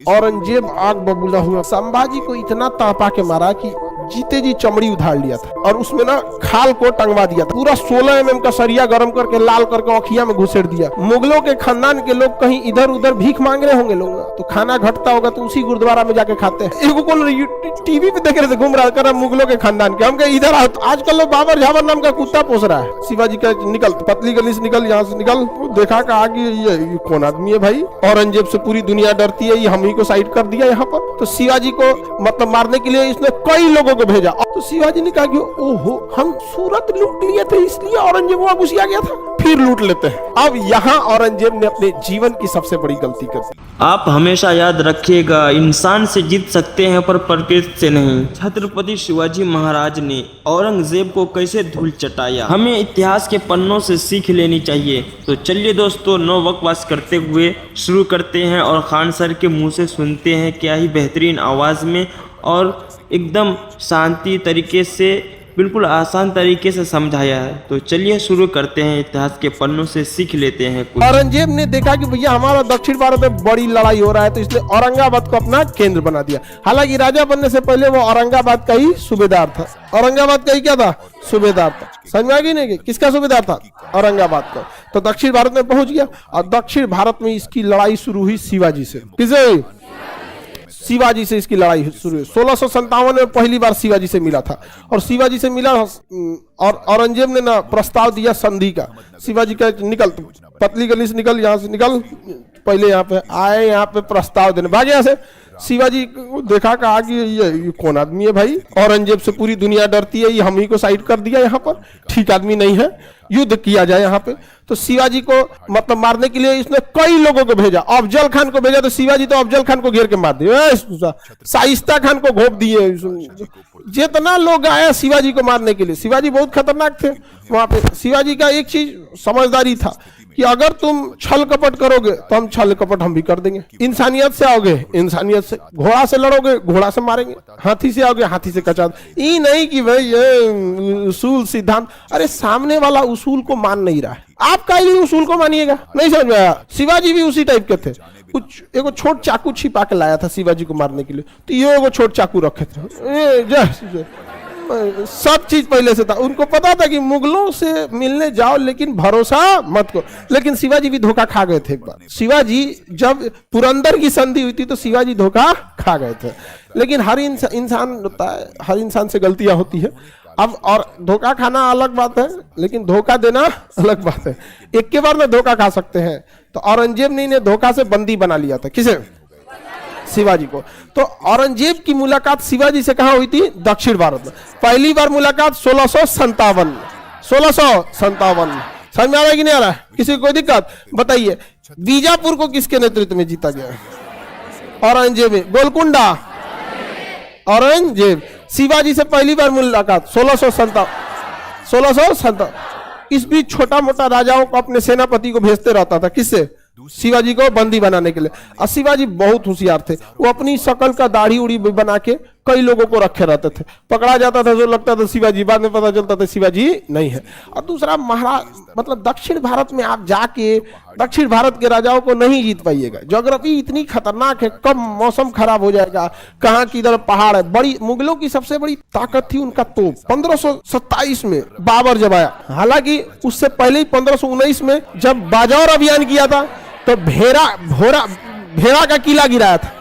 औरंगजेब आग बबूला हुआ। संभाजी को इतना तड़पा के मारा कि जीते जी चमड़ी उधार लिया था और उसमें ना खाल को टंगवा दिया था। पूरा 16 mm का सरिया गर्म करके लाल करके औखिया में घुसेड़ दिया। मुगलों के खानदान के लोग कहीं इधर उधर भीख मांग रहे होंगे लोग, तो खाना घटता होगा तो उसी गुरुद्वारा में जाके खाते हैं। एगो कौन टीवी पे देख रहे थे, घूम रहा कर मुगलों के खानदान के, हम कहे इधर आओ। आजकल लोग बाबर झाबर नाम का कुत्ता पोस रहा है। शिवाजी का निकल, पतली गली से निकल, यहाँ से निकल। देखा का आगे ये कौन आदमी है भाई, औरंगजेब से पूरी दुनिया डरती है, ये हम ही को साइड कर दिया यहाँ पर। तो शिवाजी को मतलब मारने के लिए इसने कई लोगों को भेजा। तो शिवाजी ने कहा कि ओहो, हम सूरत लूट लिए थे इसलिए औरंगजेब वहां घुस गया था, फिर लूट लेते हैं। अब यहाँ औरंगजेब ने अपने जीवन की सबसे बड़ी गलती कर दी। आप हमेशा याद रखिएगा, इंसान से जीत सकते हैं पर प्रकृति से नहीं। छत्रपति शिवाजी महाराज ने औरंगजेब को कैसे धूल चटाया, हमें इतिहास के पन्नों से सीख लेनी चाहिए। तो चलिए दोस्तों, नो बकवास करते हुए शुरू करते हैं और खान सर के मुंह से सुनते हैं क्या ही बेहतरीन आवाज़ में और एकदम शांति तरीके से, बिल्कुल आसान तरीके से समझाया है। तो चलिए शुरू करते हैं, इतिहास के पन्नों से सीख लेते हैं कुछ। औरंगजेब ने देखा कि भैया हमारा दक्षिण भारत में बड़ी लड़ाई हो रहा है, तो इसलिए औरंगाबाद को अपना केंद्र बना दिया। हालांकि राजा बनने से पहले वो औरंगाबाद का ही सूबेदार था। औरंगाबाद का ही क्या था, सूबेदार था। समझ में आ गई नहीं, किसका सूबेदार था, औरंगाबाद का। तो दक्षिण भारत में पहुंच गया और दक्षिण भारत में इसकी लड़ाई शुरू हुई शिवाजी से। किसे, शिवाजी से इसकी लड़ाई शुरू हुई। 1657 में पहली बार शिवाजी से मिला था और शिवाजी से मिला और औरंगजेब ने ना प्रस्ताव दिया संधि का। शिवाजी का निकल, पतली गली से निकल, यहाँ से निकल, पहले यहाँ पे आए, यहाँ पे प्रस्ताव देने भागे। यहाँ से शिवाजी को देखा कहा कि ये कौन आदमी है भाई, औरंगजेब से पूरी दुनिया डरती है, ये हम ही को साइड कर दिया यहाँ पर, ठीक आदमी नहीं है, युद्ध किया जाए यहाँ पे। तो शिवाजी को मतलब मारने के लिए इसने कई लोगों को भेजा। अफजल खान को भेजा, तो शिवाजी तो अफजल खान को घेर के मार दिया। शाइस्ता खान को घोप दिए। जितना लोग आया शिवाजी को मारने के लिए, शिवाजी बहुत खतरनाक थे वहां पे। शिवाजी का एक चीज समझदारी था कि अगर तुम छल कपट करोगे तो हम छल कपट हम भी कर देंगे। इंसानियत से आओगे, इंसानियत से, घोड़ा से लड़ोगे, घोड़ा से मारेंगे, हाथी से आओगे, हाथी से कचा। ये नहीं कि भाई ये उसूल सिद्धांत, अरे सामने वाला उसूल को मान नहीं रहा है, आप का ही उसूल को मानिएगा। नहीं समझ में आया। शिवाजी भी उसी टाइप के थे। कुछ एगो छोट चाकू छिपा के लाया था शिवाजी को मारने के लिए, तो ये एगो छोट चाकू रखे थे। सब चीज पहले से था, उनको पता था कि मुगलों से मिलने जाओ लेकिन भरोसा मत करो। लेकिन शिवाजी भी धोखा खा गए थे एक बार। शिवाजी जब पुरंदर की संधि हुई थी तो शिवाजी धोखा खा गए थे। लेकिन हर इंसान होता है, हर इंसान से गलतियां होती है। अब और धोखा खाना अलग बात है, लेकिन धोखा देना अलग बात है। एक के बार में धोखा खा सकते हैं। तो औरंगजेब ने धोखा से बंदी बना लिया था। किसे, शिवाजी को। तो औरंगजेब की मुलाकात शिवाजी से कहां हुई थी, दक्षिण भारत में। पहली बार मुलाकात 1657। 1657 समझ में आ रहा है कि नहीं आ रहा है, किसी को कोई दिक्कत बताइए। बीजापुर को किसके नेतृत्व में जीता गया, औरंगजेब। गोलकुंडा, औरंगजेब। शिवाजी से पहली बार मुलाकात 1657। इस बीच छोटा मोटा राजाओं को अपने सेनापति को भेजते रहता था। किससे, शिवाजी को बंदी बनाने के लिए। और शिवाजी बहुत होशियार थे, वो अपनी शकल का दाढ़ी उड़ी बना के कई लोगों को रखे रहते थे। पकड़ा जाता था जो लगता था शिवाजी, बाद में पता चलता था शिवाजी नहीं है। और दूसरा, महाराज मतलब दक्षिण भारत में आप जाके दक्षिण भारत के राजाओं को नहीं जीत पाइएगा। ज्योग्राफी इतनी खतरनाक है, कब मौसम खराब हो जाएगा, कहाँ किधर पहाड़ है। बड़ी मुगलों की सबसे बड़ी ताकत थी उनका तोप। 1527 में बाबर जब आया, हालांकि उससे पहले ही 1519 में जब बाजौर अभियान किया था तो भेड़ा का किला गिराया था।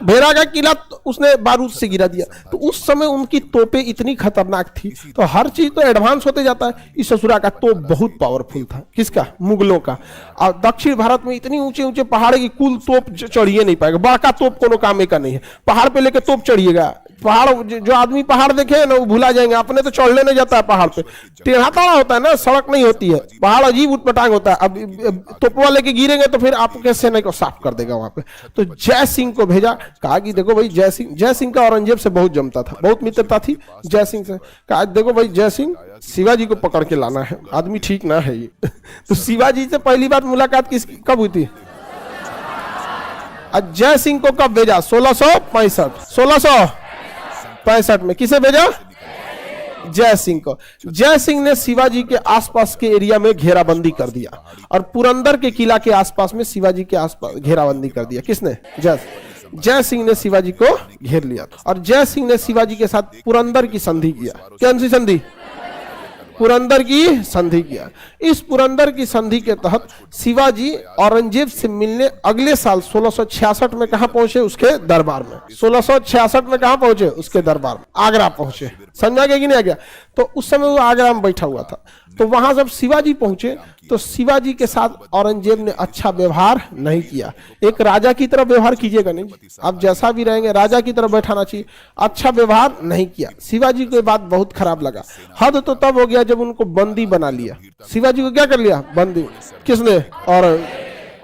भेड़ा का किला उसने बारूद से गिरा दिया। तो उस समय उनकी तोपें इतनी खतरनाक थी। तो हर चीज तो एडवांस होते जाता है। इस ससुरा का तोप बहुत पावरफुल था। किसका, मुगलों का। और दक्षिण भारत में इतनी ऊंचे ऊंचे पहाड़ की कुल तोप चढ़िए नहीं पाएगा। बड़ा तोप कोनो काम का नहीं है। पहाड़ पे लेके तोप चढ़िएगा, पहाड़ जो आदमी पहाड़ देखे ना वो भुला जाएंगे। अपने तो चढ़ने नहीं जाता है पहाड़ पे, टेढ़ा ताड़ा होता है ना, सड़क नहीं होती है, पहाड़ अजीब उटपटांग होता है। अब तोपवा लेके गिरेंगे तो फिर आपके सेना को साफ कर देगा वहां पे। तो जय सिंह को भेजा, कहा कि देखो भाई जय सिंह का औरंगजेब से बहुत जमता था, बहुत मित्रता थी जय सिंह से। कहा देखो भाई जय सिंह, शिवाजी को पकड़ के लाना है, आदमी ठीक ना है ये। तो शिवाजी से पहली बार मुलाकात कब हुई थी, जय सिंह को कब भेजा, 1665 में। किसे भेजा, जय सिंह को। जय सिंह ने शिवाजी के आसपास के एरिया में घेराबंदी कर दिया और पुरंदर के किला के आसपास में शिवाजी के आसपास घेराबंदी कर दिया। किसने, जय। जय सिंह ने शिवाजी को घेर लिया और जय सिंह ने शिवाजी के साथ पुरंदर की संधि किया। कौन सी संधि? पुरंदर की संधि किया। इस पुरंदर की संधि के तहत शिवाजी औरंगजेब से मिलने अगले साल 1666 में कहां पहुंचे? उसके दरबार में। 1666 में कहां पहुंचे? उसके दरबार में, आगरा पहुंचे। समझा गया कि नहीं आ गया? तो उस समय वो आगरा में बैठा हुआ था। तो वहां जब शिवाजी पहुंचे तो शिवाजी के साथ औरंगजेब ने अच्छा व्यवहार नहीं किया। एक राजा की तरह व्यवहार कीजिएगा नहीं, आप जैसा भी रहेंगे राजा की तरह बैठाना चाहिए। अच्छा व्यवहार नहीं किया। शिवाजी को ये बात बहुत खराब लगा। हद तो तब हो गया जब उनको बंदी बना लिया। शिवाजी को क्या कर लिया? बंदी। किसने? और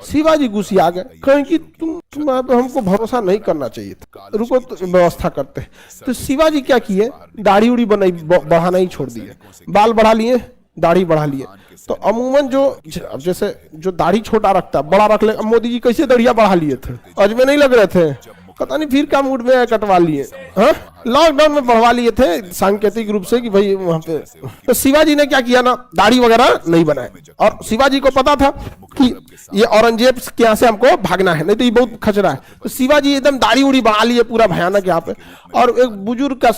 शिवाजी गुस्सा आ गए, कहें कि तुम हमको भरोसा नहीं करना चाहिए था, रुको तो व्यवस्था करते। तो शिवाजी क्या किए? दाढ़ी उड़ी बनाई, बढ़ाना ही छोड़ दिए। बाल बढ़ा लिए, दाढ़ी बढ़ा लिए। तो अमूमन जो जैसे जो दाढ़ी छोटा रखता है बड़ा रख ले। मोदी जी कैसे दाढ़िया बढ़ा लिए थे? अजमे नहीं लग रहे थे? पता नहीं फिर का मूड में कटवा लिए। हाँ, लॉकडाउन में बढ़वा लिए थे सांकेतिक रूप से कि भाई वहां पे। तो शिवाजी ने क्या किया ना, दाढ़ी वगैरह नहीं बनाए। और शिवाजी को पता था कि ये औरंगजेब के यहाँ से हमको भागना है, नहीं तो ये बहुत खचरा है। तो शिवाजी एकदम दाढ़ी उड़ी बढ़ा लिए पूरा भयानक यहाँ पे, और एक बुजुर्ग का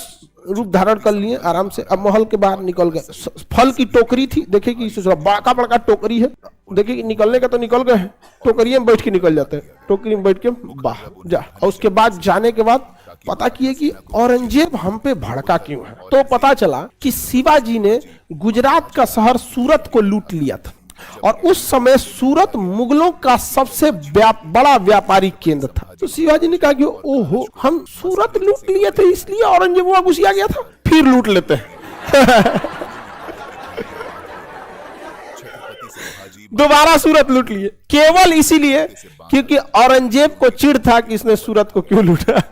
रूप धारण कर लिए आराम से। अब महल के बाहर निकल गए। फल की टोकरी थी, देखे कि बड़ा बड़ा टोकरी है, देखे कि निकलने का तो निकल गए, टोकरी में बैठ के निकल जाते हैं, टोकरी में बैठ के बाहर जा। और उसके बाद जाने के बाद पता किए कि औरंगजेब हम पे भड़का क्यों है। तो पता चला कि शिवाजी ने गुजरात का शहर सूरत को लूट लिया था, और उस समय सूरत मुगलों का सबसे बड़ा व्यापारिक केंद्र था। तो शिवाजी ने कहा कि ओहो, हम सूरत लूट लिए थे इसलिए औरंगजेब वहां घुस गया था, फिर लूट लेते हैं। दोबारा सूरत लूट लिए, केवल इसीलिए क्योंकि औरंगजेब को चिढ़ था कि इसने सूरत को क्यों लूटा।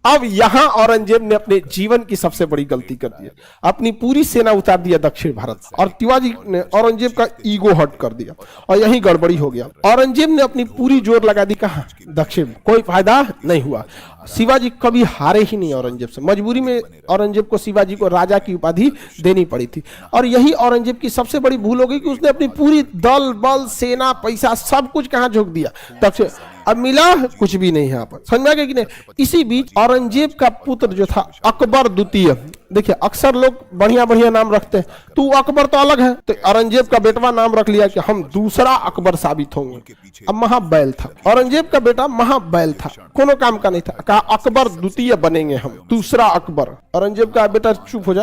अब यहां औरंगजेब ने अपने जीवन की सबसे बड़ी गलती कर दी, अपनी पूरी सेना उतार दिया दक्षिण भारत से, और शिवाजी ने औरंगजेब का ईगो हर्ट कर दिया, और यही गड़बड़ी हो गया। औरंगजेब ने अपनी पूरी जोर लगा दी कहां? दक्षिण। कोई फायदा नहीं हुआ। शिवाजी कभी हारे ही नहीं औरंगजेब से। मजबूरी में औरंगजेब को शिवाजी को राजा की उपाधि देनी पड़ी थी, और यही औरंगजेब की सबसे बड़ी भूल हो गई कि उसने अपनी पूरी दल बल सेना पैसा सब कुछ कहां झोंक दिया? दक्षिण। अब मिला कुछ भी नहीं यहाँ पर। समझ में आ गया कि नहीं? इसी बीच औरंगजेब का पुत्र जो था अकबर द्वितीय, देखिए अक्सर लोग बढ़िया बढ़िया नाम रखते हैं, तू अकबर तो अलग है, तो औरंगजेब का बेटवा नाम रख लिया कि हम दूसरा अकबर साबित होंगे। अब महाबैल था, औरंगजेब का बेटा महाबैल था, कोनो काम का नहीं था, कहा अकबर द्वितीय बनेंगे हम, दूसरा अकबर। औरंगजेब का बेटा चुप हो जा,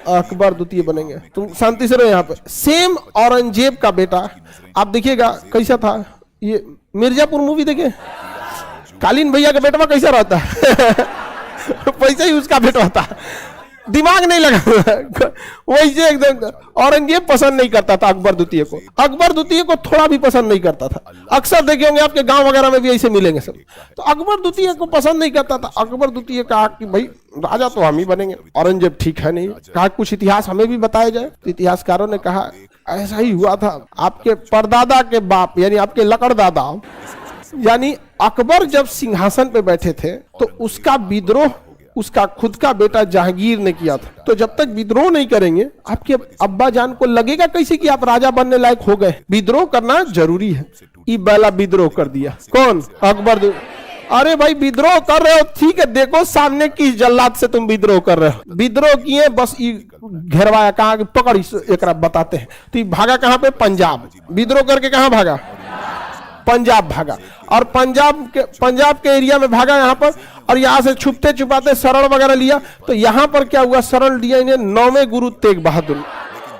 अकबर द्वितीय बनेंगे, तुम शांति से रहो यहाँ पे। सेम औरंगजेब का बेटा, आप देखिएगा कैसा था। ये मिर्जापुर मूवी देखे, कालीन भैया का बेटवा कैसा रहता है? वैसे ही उसका बेटा होता है, दिमाग नहीं लगा वैसे एकदम। औरंगजेब पसंद नहीं करता था अकबर द्वितीय को, अकबर द्वितीय को थोड़ा भी पसंद नहीं करता था। अक्सर देखे होंगे आपके गांव वगैरह में भी ऐसे मिलेंगे सब। तो अकबर द्वितीय को पसंद नहीं करता था। अकबर द्वितीय कहा कि भाई राजा तो हम ही बनेंगे। औरंगजेब ठीक है नहीं, कहा कुछ इतिहास हमें भी बताया जाए। तो इतिहासकारों ने कहा ऐसा ही हुआ था, आपके परदादा के बाप यानी आपके लकड़दादा यानी अकबर जब सिंहासन पे बैठे थे तो उसका विद्रोह उसका खुद का बेटा जहांगीर ने किया था। तो जब तक विद्रोह नहीं करेंगे आपके अब्बा जान को लगेगा कैसे कि आप राजा बनने लायक हो गए। विद्रोह करना जरूरी है। ये पहला विद्रोह कर दिया कौन? अकबर। अरे भाई विद्रोह कर रहे हो ठीक है, देखो सामने किस जल्लाद से तुम विद्रोह कर रहे हो। विद्रोह किए बस घेरवाया, कहा पकड़ एक बताते हैं। तो ये भागा कहां पे? पंजाब। विद्रोह करके कहां भागा? पंजाब भागा, और पंजाब के एरिया में भागा यहाँ पर, और यहाँ से छुपते छुपाते शरण वगैरह लिया। तो यहाँ पर क्या हुआ? शरण लिया इन्हें 9वें गुरु तेग बहादुर।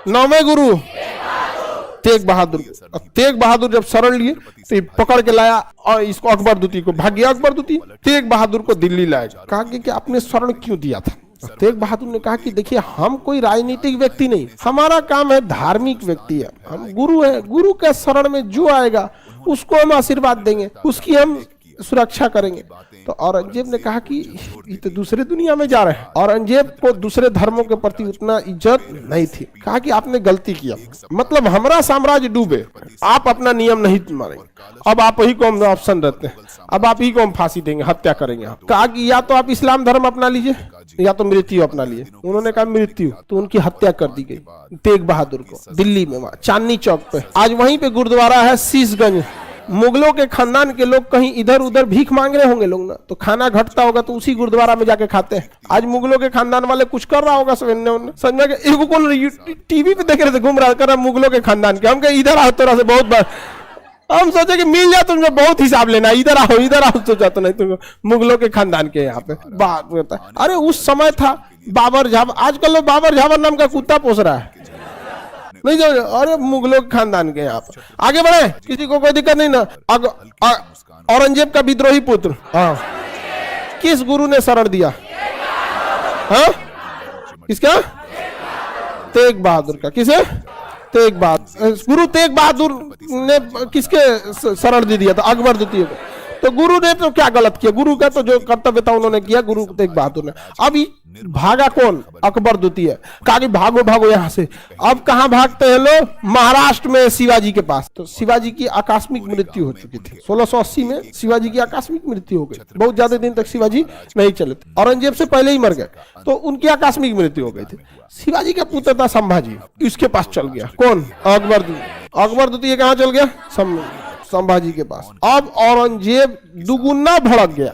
9वें गुरु तेग बहादुर। तेग बहादुर जब शरण लिए तो पकड़ के लाया और इसको अकबर द्वितीय को। भाग गया अकबर द्वितीय, तेग बहादुर को दिल्ली लाया। कहा कि आपने शरण क्यों दिया था? तेग बहादुर ने कहा कि देखिए हम कोई राजनीतिक व्यक्ति नहीं, हमारा काम है धार्मिक व्यक्ति है, हम गुरु है, गुरु के शरण में जो आएगा उसको हम आशीर्वाद देंगे, उसकी हम सुरक्षा करेंगे। तो औरंगजेब ने कहा कि ये तो दूसरे दुनिया में जा रहे हैं। औरंगजेब को दूसरे धर्मों के प्रति उतना इज्जत नहीं थी। कहा कि आपने गलती किया, मतलब हमारा साम्राज्य डूबे, आप अपना नियम नहीं मानेंगे, अब आप ही को हम ऑप्शन रहते हैं, अब आप ही को हम फांसी देंगे, हत्या करेंगे। कहा कि या तो आप इस्लाम धर्म अपना लीजिए या तो मृत्यु अपना लिए। उन्होंने कहा मृत्यु, तो उनकी हत्या कर दी गई तेग बहादुर को दिल्ली में, वहां चांदनी चौक पे। आज वहीं पे गुरुद्वारा है शीशगंज, मुगलों के खानदान के लोग कहीं इधर उधर भीख मांग रहे होंगे लोग ना, तो खाना घटता होगा तो उसी गुरुद्वारा में जाके खाते हैं। आज मुगलों के खानदान वाले कुछ कर रहा होगा समझ में एगो कौन टीवी पे देख रहे थे घूम रहा कर मुगलों के खानदान के, हम कहे इधर आओ तोरा से बहुत बार हम सोचे कि मिल जाए तुमको बहुत हिसाब लेना, इधर आओ सोचा तो नहीं तुमको मुगलों के खानदान के यहाँ पे बात होता है। अरे उस समय था बाबर झाबर, आजकल लोग बाबर झाबर नाम का कुत्ता पोस रहा है नहीं जो, अरे मुगलों के खानदान के यहाँ पे आगे बढ़े, किसी को कोई दिक्कत नहीं ना। औरंगजेब का विद्रोही पुत्र हाँ किस गुरु ने शरण दिया? हाँ किसका? तेग बहादुर का। किसे? तेग बहादुर। गुरु तेग बहादुर ने किसके शरण दे दिया था? अकबर द्वितीय को। तो गुरु ने तो क्या गलत किया? गुरु का तो जो कर्तव्य था उन्होंने किया, गुरु तेग बहादुर ने। अब भागा कौन? अकबर द्वितीय। कहा कि भागो भागो यहाँ से। अब कहाँ भागते हैं लोग? महाराष्ट्र में शिवाजी के पास। तो शिवाजी की आकस्मिक मृत्यु हो चुकी थी 1680 में, शिवाजी की आकस्मिक मृत्यु हो गई। बहुत ज्यादा दिन तक शिवाजी नहीं चले थे, औरंगजेब से पहले ही मर गए, तो उनकी आकस्मिक मृत्यु हो गई थी। शिवाजी का पुत्र था संभाजी, इसके पास चल गया। कौन? अकबर द्वितीय। अकबर द्वितीय कहाँ चल गया? संभाजी के पास। अब औरंगजेब दुगुना भड़क गया।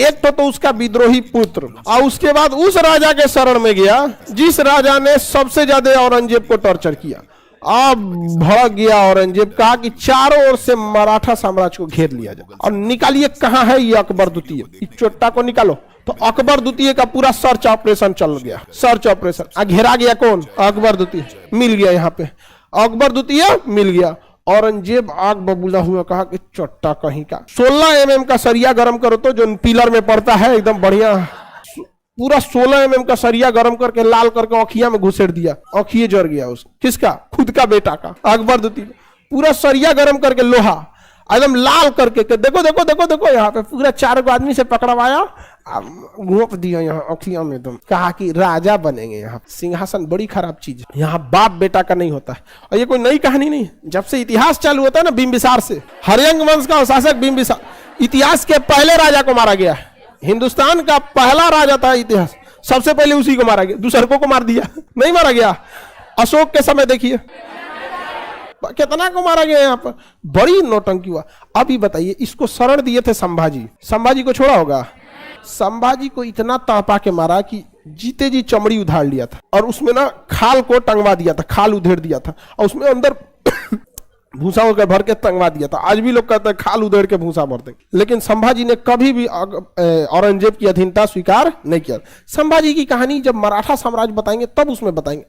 एक तो उसका विद्रोही पुत्र, और उसके बाद उस राजा के शरण में गया जिस राजा ने सबसे ज्यादा औरंगजेब को टॉर्चर किया। अब भड़क गया औरंगजेब, कहा कि चारों ओर से मराठा साम्राज्य को घेर लिया जाए और निकालिए कहाँ है ये अकबर द्वितीय, इस चोट्टा को निकालो। तो अकबर द्वितीय का पूरा सर्च ऑपरेशन चल गया, सर्च ऑपरेशन। घेरा गया कौन? अकबर द्वितीय। मिल गया यहाँ पे अकबर द्वितीय, मिल गया। औरंगजेब आग बबूला हुआ, कहा कि चट्टा कहीं का 16 mm का सरिया गरम करो, तो जो पिलर में पड़ता है एकदम बढ़िया, पूरा 16 mm का सरिया गरम करके लाल करके औखिया में घुसेड़ दिया। औखिए जर गया उसका। किसका? खुद का बेटा का, अकबर द्वितीय। पूरा सरिया गरम करके लोहा एकदम लाल करके देखो देखो देखो देखो यहाँ पे पूरा 4 आदमी से पकड़वाया, घोंप दिया यहाँ औखिया में एकदम। कहा कि राजा बनेंगे यहाँ। सिंहासन बड़ी खराब चीज है, यहाँ बाप बेटा का नहीं होता है। और ये कोई नई कहानी नहीं, जब से इतिहास चालू होता है ना बिंबिसार से, हरियंग वंश का शासक बिंबिसार, इतिहास के पहले राजा को मारा गया। हिंदुस्तान का पहला राजा था इतिहास, सबसे पहले उसी को मारा गया, दूसरों को मार दिया, नहीं मारा गया। अशोक के समय देखिए कितना को मारा गया यहाँ पर, बड़ी नौटंकी हुआ। अभी बताइए, इसको शरण दिए थे संभाजी, संभाजी को छोड़ा होगा? संभाजी को इतना तड़पा के मारा कि जीते जी चमड़ी उधार लिया था और उसमें ना खाल को टंगवा दिया था, खाल उधेड़ दिया था और उसमें अंदर भूसा होकर भर के टंगवा दिया था। आज भी लोग कहते हैं खाल उधेड़ के भूसा भर देंगे, लेकिन संभाजी ने कभी भी औरंगजेब की अधीनता स्वीकार नहीं किया। संभाजी की कहानी जब मराठा साम्राज्य बताएंगे तब उसमें बताएंगे।